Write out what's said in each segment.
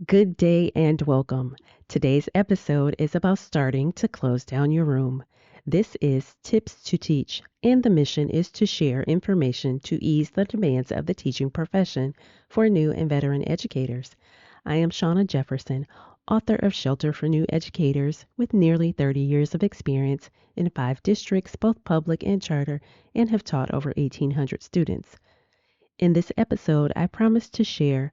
Good day and welcome. Today's episode is about starting to close down your room. This is Tips to Teach, and the mission is to share information to ease the demands of the teaching profession for new and veteran educators. I am Shauna Jefferson, author of Shelter for New Educators, with nearly 30 years of experience in 5 districts, both public and charter, and have taught over 1,800 students. In this episode, I promise to share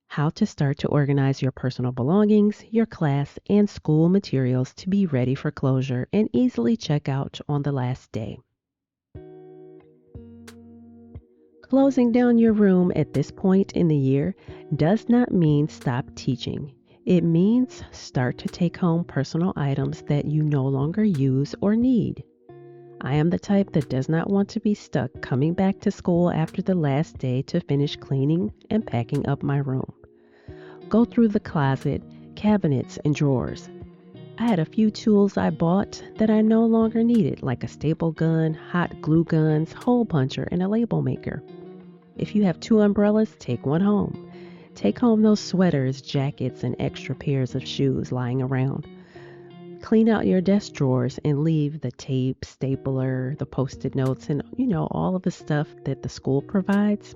how to start to organize your personal belongings, your class, and school materials to be ready for closure and easily check out on the last day. Closing down your room at this point in the year does not mean stop teaching. It means start to take home personal items that you no longer use or need. I am the type that does not want to be stuck coming back to school after the last day to finish cleaning and packing up my room. Go through the closet, cabinets, and drawers. I had a few tools I bought that I no longer needed, like a staple gun, hot glue guns, hole puncher, and a label maker. If you have 2 umbrellas, take one home. Take home those sweaters, jackets, and extra pairs of shoes lying around. Clean out your desk drawers and leave the tape, stapler, the post-it notes, and all of the stuff that the school provides.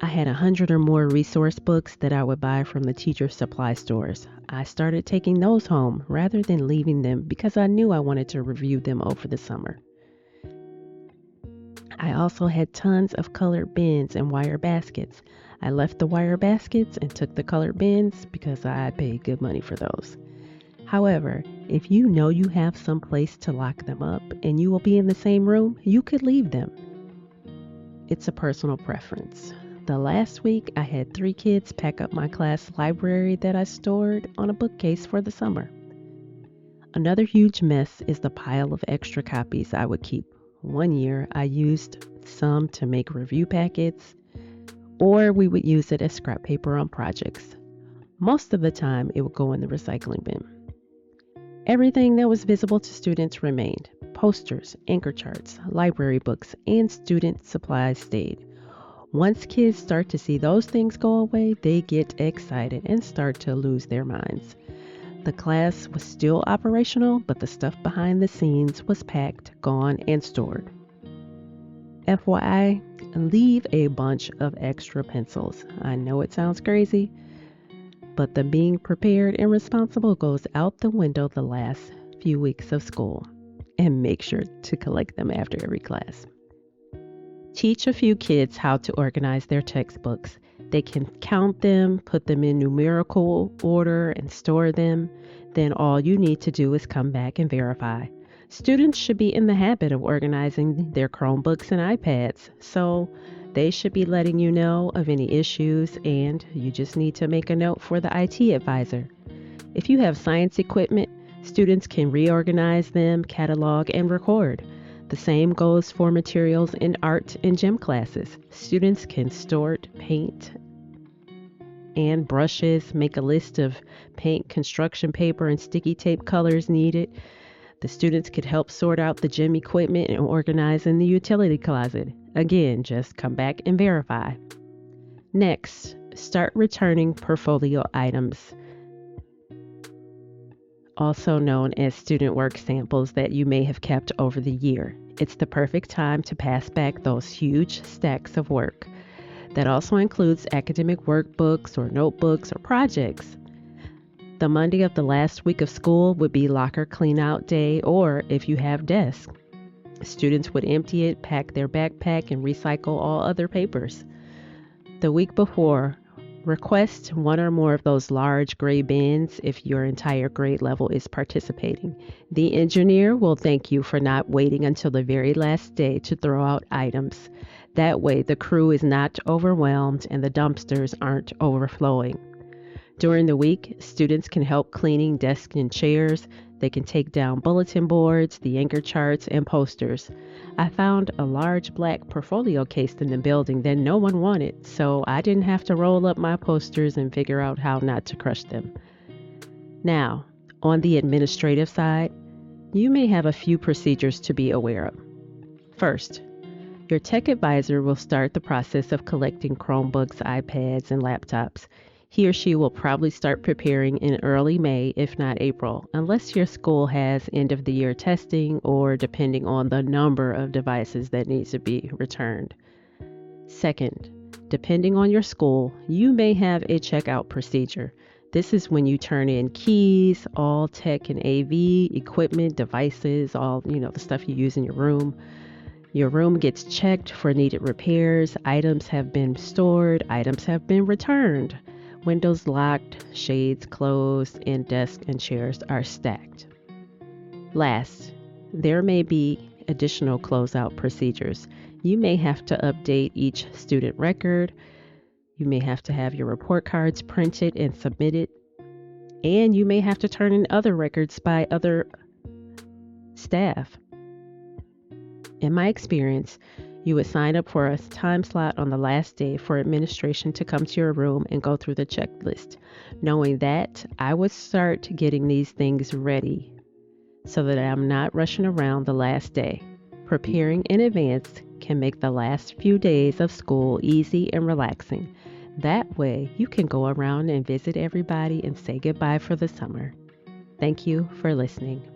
I had 100 or more resource books that I would buy from the teacher supply stores. I started taking those home rather than leaving them because I knew I wanted to review them over the summer. I also had tons of colored bins and wire baskets. I left the wire baskets and took the colored bins because I paid good money for those. However, if you know you have some place to lock them up and you will be in the same room, you could leave them. It's a personal preference. The last week, I had 3 kids pack up my class library that I stored on a bookcase for the summer. Another huge mess is the pile of extra copies I would keep. One year, I used some to make review packets, or we would use it as scrap paper on projects. Most of the time, it would go in the recycling bin. Everything that was visible to students remained. Posters, anchor charts, library books, and student supplies stayed. Once kids start to see those things go away, they get excited and start to lose their minds. The class was still operational, but the stuff behind the scenes was packed, gone, and stored. FYI, leave a bunch of extra pencils. I know it sounds crazy, but the being prepared and responsible goes out the window the last few weeks of school. And make sure to collect them after every class. Teach a few kids how to organize their textbooks. They can count them, put them in numerical order, and store them. Then all you need to do is come back and verify. Students should be in the habit of organizing their Chromebooks and iPads, so they should be letting you know of any issues, and you just need to make a note for the IT advisor. If you have science equipment, students can reorganize them, catalog, and record. The same goes for materials in art and gym classes. Students can sort paint and brushes, make a list of paint, construction paper, and sticky tape colors needed. The students could help sort out the gym equipment and organize in the utility closet. Again, just come back and verify. Next, start returning portfolio items, also known as student work samples that you may have kept over the year. It's the perfect time to pass back those huge stacks of work. That also includes academic workbooks or notebooks or projects. The Monday of the last week of school would be locker clean out day, or if you have desks, students would empty it, pack their backpack, and recycle all other papers. The week before, request one or more of those large gray bins if your entire grade level is participating. The engineer will thank you for not waiting until the very last day to throw out items. That way, the crew is not overwhelmed and the dumpsters aren't overflowing. During the week, students can help cleaning desks and chairs. They can take down bulletin boards, the anchor charts, and posters. I found a large black portfolio case in the building that no one wanted, so I didn't have to roll up my posters and figure out how not to crush them. Now, on the administrative side, you may have a few procedures to be aware of. First, your tech advisor will start the process of collecting Chromebooks, iPads, and laptops. He or she will probably start preparing in early May, if not April, unless your school has end of the year testing or depending on the number of devices that needs to be returned. Second, depending on your school, you may have a checkout procedure. This is when you turn in keys, all tech and AV equipment, devices, all, the stuff you use in your room. Your room gets checked for needed repairs. Items have been stored, items have been returned. Windows locked, shades closed, and desks and chairs are stacked. Last, there may be additional closeout procedures. You may have to update each student record. You may have to have your report cards printed and submitted. And you may have to turn in other records by other staff. In my experience, you would sign up for a time slot on the last day for administration to come to your room and go through the checklist. Knowing that, I would start getting these things ready so that I'm not rushing around the last day. Preparing in advance can make the last few days of school easy and relaxing. That way, you can go around and visit everybody and say goodbye for the summer. Thank you for listening.